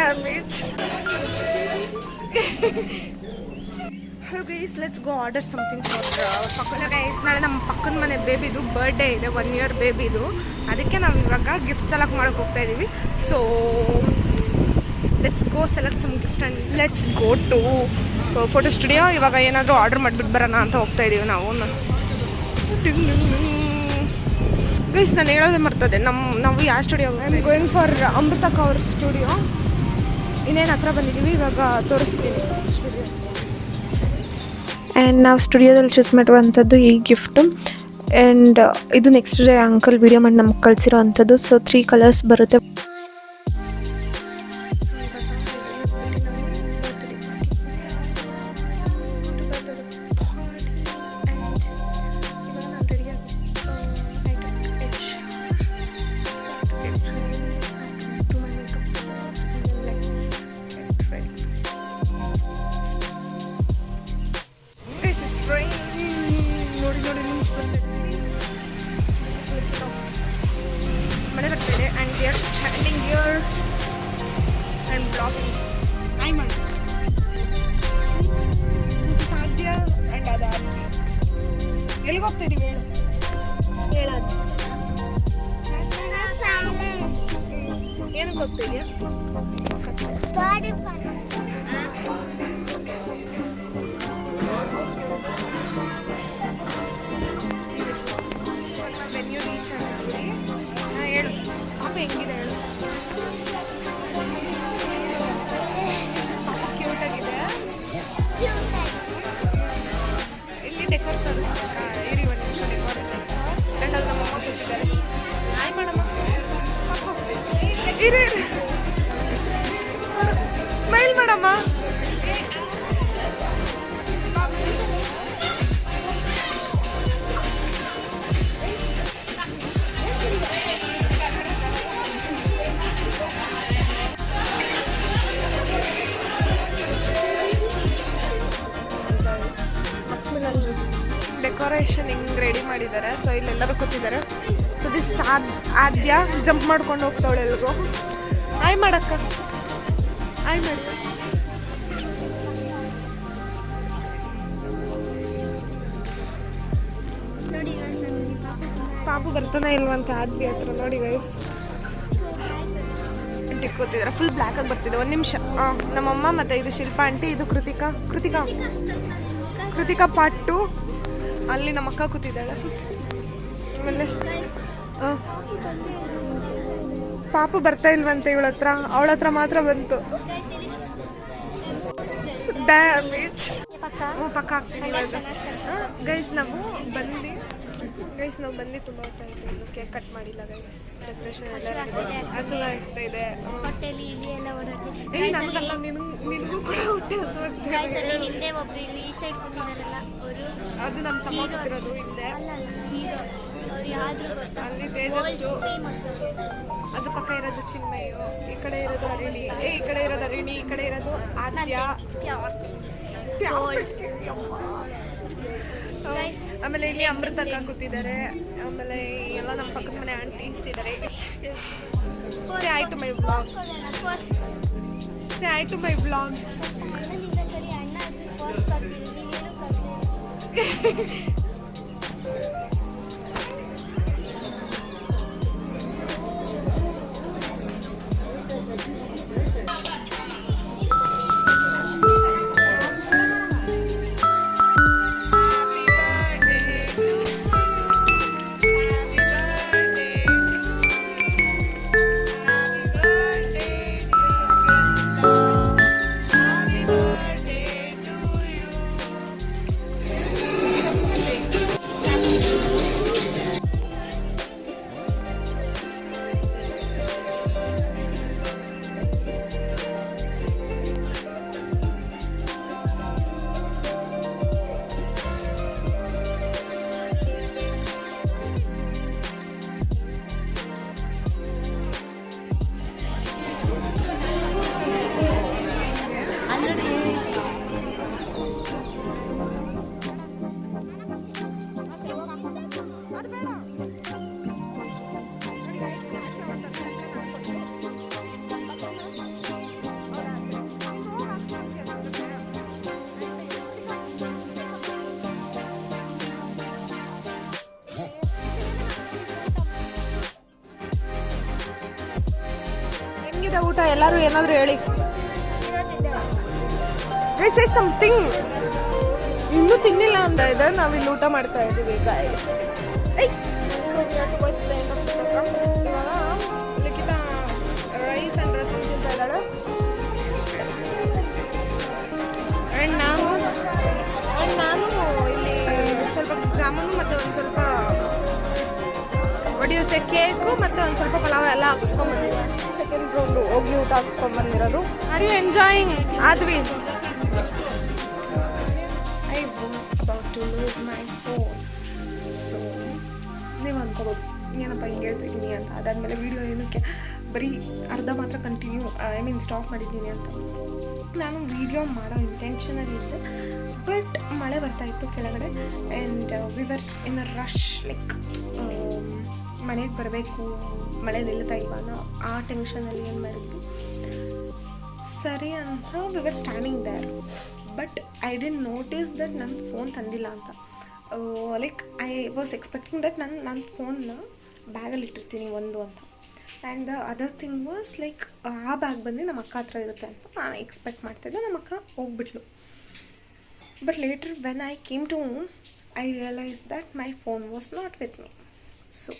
Damn it. Hello guys, let's go order something for ಪಕ್ಕದ guys. ನಾಳೆ ನಮ್ಮ ಪಕ್ಕದ ಮನೆ ಬೇಬಿದು ಬರ್ಡೇ ಇದೆ, 1 year ಬೇಬಿದು. ಅದಕ್ಕೆ ನಾವು ಇವಾಗ ಗಿಫ್ಟ್ ಸೆಲೆಕ್ಟ್ ಮಾಡೋಕೆ ಹೋಗ್ತಾ ಇದ್ದೀವಿ. So let's go select some gift and let's go to photo studio. ಇವಾಗ ಏನಾದರೂ ಆರ್ಡರ್ ಮಾಡಿಬಿಟ್ಟು ಬರೋಣ ಅಂತ ಹೋಗ್ತಾ ಇದ್ದೀವಿ ನಾವು. ಗೈಸ್ ನಾನು ಹೇಳೋದೇ ಮರ್ತದೆ, ನಾವು ಯಾವ ಸ್ಟುಡಿಯೋ ಗೋಯಿಂಗ್ ಫಾರ್ ಅಮೃತಕ್ಕ ಅವ್ರ ಸ್ಟುಡಿಯೋ. ಇನ್ನೇನು ಹತ್ರ ಬಂದಿದ್ದೀವಿ, ಇವಾಗ ತೋರಿಸ್ತೀನಿ ಸ್ಟುಡಿಯೋ. ಆ್ಯಂಡ್ ನಾವು ಸ್ಟುಡಿಯೋದಲ್ಲಿ ಚೂಸ್ ಮಾಡಿರುವಂಥದ್ದು ಈ ಗಿಫ್ಟು. ಆ್ಯಂಡ್ ಇದು ನೆಕ್ಸ್ಟ್ ಡೇ ಅಂಕಲ್ ವಿಡಿಯೋ ಮಾಡಿ ನಮ್ಗೆ ಕಳಿಸಿರೋ ಅಂಥದ್ದು. ಸೊ 3 ಕಲರ್ಸ್ ಬರುತ್ತೆ. ಮಳೆ ಬರ್ತಾಯಿದೆ and we are standing here and blogging. I ಮಾಡಿ ಸಾಧ್ಯ ಆ್ಯಂಡ್ ಅದಾದ ಎಲ್ಲಿಗೆ ಹೋಗ್ತಾಯಿದ್ದೀವಿ ಹೇಳು, ಹೇಳೋದು ಏನಕ್ಕೆ ಹೋಗ್ತಾಯಿದ್ಯಾ? ವೆನ್ಯೂ ರೀಚ್ ಆಗಿದ್ದೀವಿ. ಹೇಳು ಪಾಪ ಹೆಂಗಿದೆ ಹೇಳು. ಪಾಪ ಕ್ಯೂಟ್ ಆಗಿದೆ. ಇಲ್ಲಿ ಡೆಕೋರ್ ತೋರಿಸ್ಬೇಕಾ? ಇರಿ ಒಂದು ನಿಮಿಷ ಡೆಕೋರೇಷನ್. ಆ್ಯಂಡ್ ಅದು ನಮ್ಮಮ್ಮ ಕೂತಿದ್ದಾರೆ. ಹಾಯ್ ಮಾಡಮ್ಮ. ಇರಿ ಸ್ಮೈಲ್ ಮಾಡಮ್ಮ. ಡೆಕೋರೇಷನ್ ಹಿಂಗೆ ರೆಡಿ ಮಾಡಿದ್ದಾರೆ. ಸೊ ಇಲ್ಲೆಲ್ಲರೂ ಕೂತಿದ್ದಾರೆ. ಸೊ ದಿಸ್ ಆದ್ಯ ಜಂಪ್ ಮಾಡ್ಕೊಂಡು ಹೋಗ್ತಾವಳೆ ಎಲ್ರಿಗೂ. ಆಯ್ ಮಾಡಕ್ಕ, ಆಯ್ ಮಾಡಿ. ಪಾಪು ಬರ್ತಾನೆ ಇಲ್ವಂತ ಆದ್ಯ ಹತ್ರ ನೋಡಿ ಗೈಸ್. ಆಂಟಿ ಕೂತಿದ್ದಾರೆ, ಫುಲ್ ಬ್ಲ್ಯಾಕ್ ಆಗಿ ಬರ್ತಿದೆ. 1 ನಿಮಿಷ. ನಮ್ಮಮ್ಮ ಮತ್ತು ಇದು ಶಿಲ್ಪಾ ಆಂಟಿ, ಇದು ಕೃತಿಕಾ ಪಾಟು. ಅಲ್ಲಿ ನಮ್ಮ ಅಕ್ಕ ಕೂತಿದ್ದಾಳೆ. ಆಮೇಲೆ ಪಾಪು ಬರ್ತಾ ಇಲ್ವಂತೆ ಇವಳ ಹತ್ರ, ಅವಳ ಹತ್ರ ಮಾತ್ರ ಬಂತು. ಡ್ಯಾಮೇಜ್ ಪಕ್ಕ ಆಗ್ತೀನಿ ಗೈಸ್. ನಾವು ಬಂದು ತುಂಬ ಹೊತ್ತ ಆಯಿತು. ಇನ್ನು ಕೇಕ್ ಕಟ್ ಮಾಡಿಲ್ಲ ಗೈಸ್. ಡೆಕೋರೇಷನ್ ಎಲ್ಲ ಹಸುವ ಆಗ್ತಾ ಇದೆ. ನನಗಲ್ಲ, ನಿನಗೂ ಕೂಡ ಹೊಟ್ಟೆ ಹಸುವಾಗ್ತಾ ಇದೆ. ಹಿಂದೆ ಒಬ್ರು ಇಲ್ಲಿ ಈ ಸೈಡ್ ಕೂತಿದಾರಲ್ಲ ಅವರು, ಅದು ನಮ್ಮ ತಮ್ಮ ಕೂತಿರೋದು ಹಿಂದೆ. ಅಲ್ಲಿ ತೇಜಸ್ಸು, ಅದು ಪಕ್ಕ ಇರೋದು ಚಿನ್ಮಯ್ಯು, ಈ ಕಡೆ ಇರೋದು ಅರಿಣಿ, ಈ ಕಡೆ ಇರೋದು ಅರಿಣಿ, ಈ ಕಡೆ ಇರೋದು ಆದ್ಯ. ಆಮೇಲೆ ಇಲ್ಲಿ ಅಮೃತಕ್ಕ ಕೂತಿದ್ದಾರೆ. ಆಮೇಲೆ ಎಲ್ಲ ನಮ್ಮ ಪಕ್ಕದ ಮನೆ ಆಂಟೀಸ್ ಇದ್ದಾರೆ. ಸೇ ಆಯ್ತು ಮೈ ಬ್ಲಾಗ್. ಹೇಗಿದೆ ಊಟ? ಎಲ್ಲರೂ ಏನಾದರೂ ಹೇಳಿ. This is something. ಇನ್ನೂ ತಿನ್ನಿಲ್ಲ ಅಂತ ಇದೆ. ನಾವಿಲ್ಲಿ ಊಟ ಮಾಡ್ತಾ ಇದ್ದೀವಿ ಗೈಸ್. ಲಿಖಿತ ರೈಸ್ ಆ್ಯಂಡ್ ರಸಮ್ ತಿಂತಾ ಇದ್ದಾಳೆ. ಆ್ಯಂಡ್ ನಾನು ಇಲ್ಲಿ ಸ್ವಲ್ಪ ಜಾಮೂನು ಮತ್ತು ಒಂದು ಸ್ವಲ್ಪ ಒಡಿಯೋಸೆ ಕೇಕು ಮತ್ತು ಒಂದು ಸ್ವಲ್ಪ ಪಲಾವ್ ಎಲ್ಲ ಹಾಕಿಸ್ಕೊಂಡ್ಬಂದಿದ್ದೀನಿ. ಸೆಕೆಂಡ್ ರೌಂಡು ಹೋಗಿ ಊಟ ಹಾಕಿಸ್ಕೊಂಡ್ಬಂದಿರೋದು. Are you enjoying? ಆದ್ವಿ I was about to lose my phone. So ನೀವು ಅಂದ್ಕೋಬೋದು ಏನಪ್ಪ ಹಿಂಗೆ ಹೇಳ್ತಿದ್ದೀನಿ ಅಂತ. ಅದಾದಮೇಲೆ ವೀಡಿಯೋ ಏನಕ್ಕೆ ಬರೀ ಅರ್ಧ ಮಾತ್ರ ಕಂಟಿನ್ಯೂ ಸ್ಟಾಪ್ ಮಾಡಿದ್ದೀನಿ ಅಂತ. ನಾನು ವೀಡಿಯೋ ಮಾಡೋ ಇಂಟೆನ್ಷನಲ್ಲಿ ಇದ್ದೆ, ಬಟ್ ಮಳೆ ಬರ್ತಾಯಿತ್ತು ಕೆಳಗಡೆ. And we were in a rush, like ಮನೆಗೆ ಬರಬೇಕು, ಮಳೆ ನಿಲ್ತಾ ಇಲ್ವಲ್ಲ, ಆ ಟೆನ್ಷನಲ್ಲಿ ಏನು ಮಾಡಿದ್ವಿ ಸರಿ ಅಂತ we were standing there. But I didn't notice that ನನ್ನ ಫೋನ್ ತಂದಿಲ್ಲ ಅಂತ. Like I was expecting that ನನ್ನ ಫೋನ್ನ ಬ್ಯಾಗಲ್ಲಿ ಇಟ್ಟಿರ್ತೀನಿ ಒಂದು ಅಂತ. And the other thing was like ಆ ಬ್ಯಾಗ್ ಬಂದು ನಮ್ಮ ಅಕ್ಕ ಹತ್ರ ಇರುತ್ತೆ ಅಂತ ನಾನು ಎಕ್ಸ್ಪೆಕ್ಟ್ ಮಾಡ್ತಾಯಿದ್ದೆ. ನಮ್ಮ ಅಕ್ಕ ಹೋಗ್ಬಿಟ್ಲು. But later when I came to home I realise that my phone was not with me. So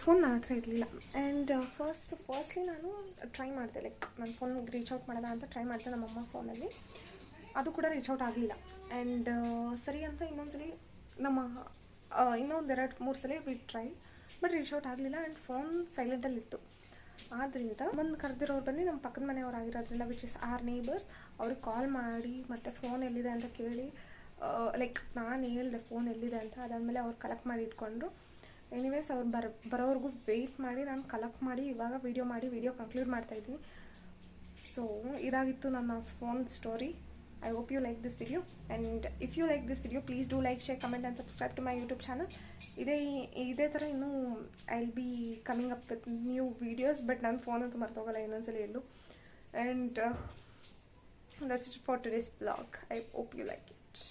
phone ನನ್ನ ಹತ್ರ ಇರಲಿಲ್ಲ. ಆ್ಯಂಡ್ ಫಸ್ಟ್ಲಿ ನಾನು ಟ್ರೈ ಮಾಡಿದೆ, ಲೈಕ್ ನನ್ನ ಫೋನ್ಗೆ ರೀಚ್ ಔಟ್ ಮಾಡೋಣ ಅಂತ ಟ್ರೈ ಮಾಡಿದೆ ನಮ್ಮಮ್ಮ ಫೋನಲ್ಲಿ. ಅದು ಕೂಡ ರೀಚ್ ಔಟ್ ಆಗಲಿಲ್ಲ. ಆ್ಯಂಡ್ ಸರಿ ಅಂತ ಇನ್ನೊಂದ್ಸಲಿ ಇನ್ನೊಂದು 2-3 ಸಲ we try, but reach out ಆಗಲಿಲ್ಲ. ಆ್ಯಂಡ್ ಫೋನ್ ಸೈಲೆಂಟಲ್ಲಿತ್ತು. ಆದ್ದರಿಂದ ಒಂದು ಕರೆದಿರೋರು ಬಂದು ನಮ್ಮ ಪಕ್ಕದ ಮನೆಯವ್ರು ಆಗಿರೋದ್ರಿಂದ, ವಿಚ್ ಇಸ್ ಆರ್ ನೇಬರ್ಸ್, ಅವ್ರಿಗೆ ಕಾಲ್ ಮಾಡಿ ಮತ್ತು ಫೋನ್ ಎಲ್ಲಿದೆ ಅಂತ ಕೇಳಿ, ಲೈಕ್ ನಾನು ಹೇಳಿದೆ ಫೋನ್ ಎಲ್ಲಿದೆ ಅಂತ. ಅದಾದಮೇಲೆ ಅವ್ರು ಕಲೆಕ್ಟ್ ಮಾಡಿ ಇಟ್ಕೊಂಡ್ರು. ಎನಿವೇಸ್ ಅವ್ರು ಬರೋವರೆಗೂ ವೆಯ್ಟ್ ಮಾಡಿ ನಾನು ಕಲೆಕ್ಟ್ ಮಾಡಿ ಇವಾಗ ವಿಡಿಯೋ ಕಂಕ್ಲೂಡ್ ಮಾಡ್ತಾಯಿದ್ದೀನಿ. ಸೊ ಇದಾಗಿತ್ತು ನನ್ನ phone story. I hope you like this video, and if you like this video please do like, share, comment and subscribe to my YouTube channel. ಇದೇ ಥರ ಇನ್ನೂ I'll be coming up with new videos, but ನನ್ನ phone ಅಂತೂ ಮರ್ತೋಗಲ್ಲ ಇನ್ನೊಂದ್ಸಲ ಎಲ್ಲೂ. And that's it for today's vlog. I hope you like it.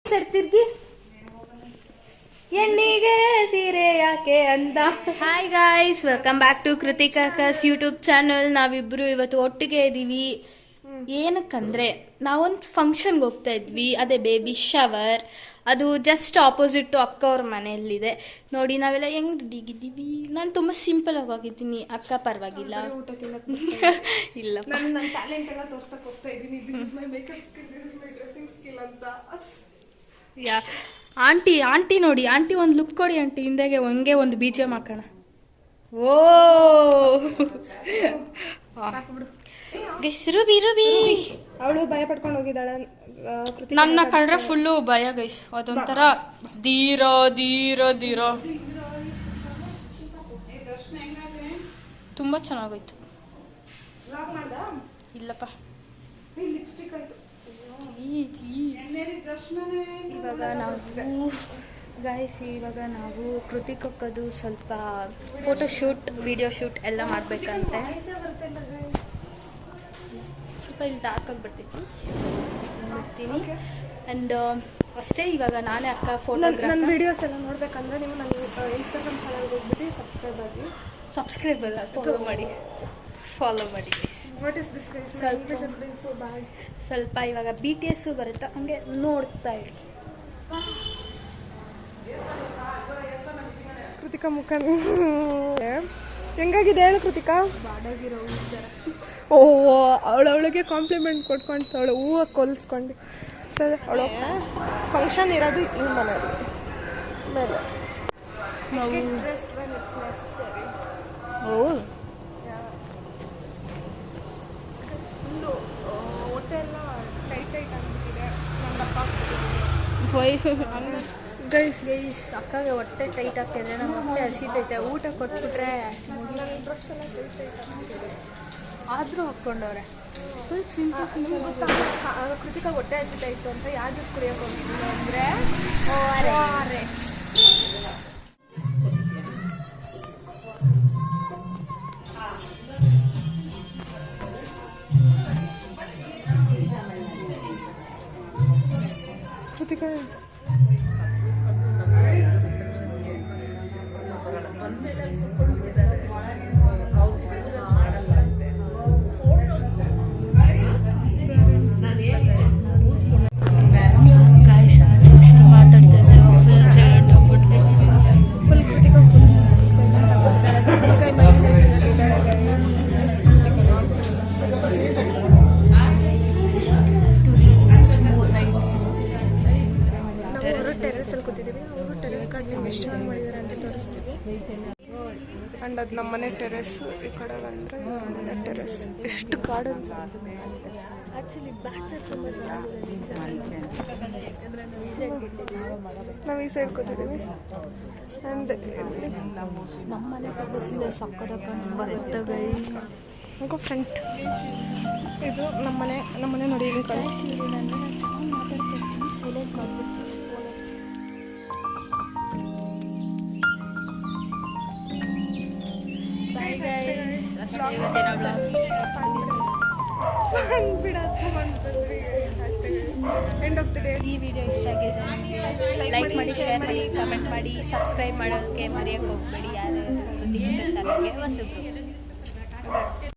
ಸರ್ತಿರ್ಗಿ ಎಣ್ಣಿಗೆ ಸೀರೆ ಯಾಕೆ ಅಂತ. Hi guys, welcome back to Kritika's YouTube channel. ನಾವಿಬ್ರು ಇವತ್ತು ಒಟ್ಟಿಗೆ ಇದ್ದೀವಿ. ಏನಕ್ಕಂದ್ರೆ ನಾವೊಂದು ಫಂಕ್ಷನ್ಗೆ ಹೋಗ್ತಾ ಇದ್ವಿ, ಅದೇ ಬೇಬಿ ಶವರ್. ಅದು ಜಸ್ಟ್ ಆಪೋಸಿಟ್ ಅಕ್ಕ ಅವ್ರ ಮನೆಯಲ್ಲಿದೆ. ನೋಡಿ ನಾವೆಲ್ಲ ಹೆಂಗ್ ರೆಡಿಗಿದ್ದೀವಿ. ನಾನು ತುಂಬ ಸಿಂಪಲ್ ಆಗಿ ಹೋಗಿದ್ದೀನಿ. ಅಕ್ಕ ಪರವಾಗಿಲ್ಲ, ಇಲ್ಲ ನನ್ನ ಟ್ಯಾಲೆಂಟ್ ಎಲ್ಲ ತೋರ್ಸಕ್ಕೆ ಹೋಗ್ತಾ ಇದ್ದೀನಿ. This is my makeup skill, this is my dressing skill ಅಂತ. ಯಾ ಆಂಟಿ ನೋಡಿ, ಆಂಟಿ ಒಂದು ಲುಕ್ ಕೊಡಿ ಆಂಟಿ. ಹಿಂದೆಗೆ ಹಂಗೆ ಒಂದು ಬೀಜ ಹಾಕೋಣ. ಓ ರುಬಿ ಅವಳು ಭಯ ಪಡ್ಕೊಂಡು ಹೋಗಿದ್ದಾಳೆ. ನನ್ನ ಕಂಡ್ರೆ ಫುಲ್ಲು ಭಯ ಗೈಸ್. ಅದೊಂಥರ ಧೀರ ಧೀರ ಧೀರ ತುಂಬ ಚೆನ್ನಾಗೋಯ್ತು. ಇಲ್ಲಪ್ಪ ಇವಾಗ ನಾವು ಕೃತಿಕಕ್ಕದು ಸ್ವಲ್ಪ ಫೋಟೋಶೂಟ್, ವಿಡಿಯೋ ಶೂಟ್ ಎಲ್ಲ ಮಾಡಬೇಕಂತೆ. ಸ್ವಲ್ಪ ಇಲ್ಲಿ ಡಾರ್ಕ್ ಆಗಿ ಬರ್ತೀನಿ. ಆ್ಯಂಡ್ ಅಷ್ಟೇ. ಇವಾಗ ನಾನೇ ಅಕ್ಕ ನನ್ನ ವೀಡಿಯೋಸ್ ಎಲ್ಲ ನೋಡಬೇಕಂದ್ರೆ ನೀವು ನನ್ನ ಇನ್ಸ್ಟಾಗ್ರಾಮ್ ಚಾನಲ್ಗೆ ಹೋಗ್ಬಿಟ್ಟು ಸಬ್ಸ್ಕ್ರೈಬ್ ಅಲ್ಲ ಫಾಲೋ ಮಾಡಿ ವಾಟ್ ಇಸ್ ದಿಸ್ ಸ್ವಲ್ಪ ಇವಾಗ BTS ಬರುತ್ತೆ, ಹಂಗೆ ನೋಡ್ತಾ ಇರಿ. ಕೃತಿಕಾ ಮುಖ ಹೆಂಗಾಗಿದೆ ಹೇಳು ಕೃತಿಕಾ? ಓಹ್, ಅವಳಿಗೆ ಕಾಂಪ್ಲಿಮೆಂಟ್ ಕೊಟ್ಕೊಂತಾವಳು, ಹೂವು ಕೊಲ್ಸ್ಕೊಂಡು. ಸರಿ, ಅವಳು ಫಂಕ್ಷನ್ ಇರೋದು ಈ ಮನೆಯಲ್ಲಿ ಮೇಲೆ. ಹೊಟ್ಟೆ ಎಲ್ಲ ಟೈಟ್ ಆಗಿಬಿಟ್ಟಿದೆ. ಗೈಸ್ ಅಕ್ಕಗೆ ಹೊಟ್ಟೆ ಟೈಟ್ ಆಗ್ತಿದೆ, ನಮ್ಮ ಹೊಟ್ಟೆ ಹಸಿತೈತೆ. ಊಟ ಕೊಟ್ಬಿಟ್ರೆ ಡ್ರೆಸ್ ಎಲ್ಲ ಟೈಟ್ ಆಗ್ತಿದೆ. ಆದರೂ ಹಾಕ್ಕೊಂಡವ್ರೆ ಫುಲ್ ಸಿಂಪಲ್. ಕೃತಿಕಾ ಹೊಟ್ಟೆ ಹಸಿತಾಯಿತ್ತು ಅಂತ ಯಾರು ಜ್ಯೂಸ್ ಕುಡಿಯೋಕೆ ಹೋಗಿದ್ದೀನಿ ಅಂದರೆ ಕೃತಿಕಾ ಚೆನ್ನಾಗಿ ಮಾಡಿದ್ದಾರೆ ಅಂತ ತೋರಿಸ್ತೀವಿ. ಆ್ಯಂಡ್ ಅದು ನಮ್ಮನೆ ಟೆರೆಸ್. ಈ ಕಡೆ ಬಂದರೆ ನಮ್ಮನೆ ಟೆರೆಸ್. ಎಷ್ಟು ಗಾರ್ಡನ್ ಆ್ಯಕ್ಚುಲಿ ಬ್ಯಾಕ್ ಸೈಡ್ ತುಂಬ ಚೆನ್ನಾಗಿದೆ. ನಾವು ಈ ಸೈಡ್ ಕೂತಿದ್ದೀವಿ. ಆ್ಯಂಡ್ ನಮ್ಮ ಮನೆ ಪಕ್ಕದಲ್ಲಿ ಸಕ್ಕದಾಗ ಬರುತ್ತೆ ಹಾಗೂ ಫ್ರಂಟ್ ಇದು ನಮ್ಮನೆ ನೋಡಿ ಹಿಂಗೆ ಕಳಿಸ್ತೀವಿ. ನಾನು ಚೆನ್ನಾಗಿ ಮಾತಾಡ್ತಿರ್ತೀನಿ, ಸೈಲೆಂಟ್ ಮಾಡಿಬಿಡ್ತೀನಿ. ಬಾಯ್ ಗೈಸ್, ಅಷ್ಟೇ ಇವತ್ತಿನ ಎಂಡ್ ಆಫ್ ದ ಡೇ. ಈ ವಿಡಿಯೋ ಇಷ್ಟ ಆಗಿದ್ರೆ ಲೈಕ್ ಮಾಡಿ, ಶೇರ್ ಮಾಡಿ, ಕಮೆಂಟ್ ಮಾಡಿ, ಸಬ್ಸ್ಕ್ರೈಬ್ ಮಾಡೋದಕ್ಕೆ ಮರೆಯೋಕ್ಕೆ ಹೋಗಬೇಡಿ. ಯಾರು ಚಾನಲ್ಗೆ ಹೊಸಬ್ರು.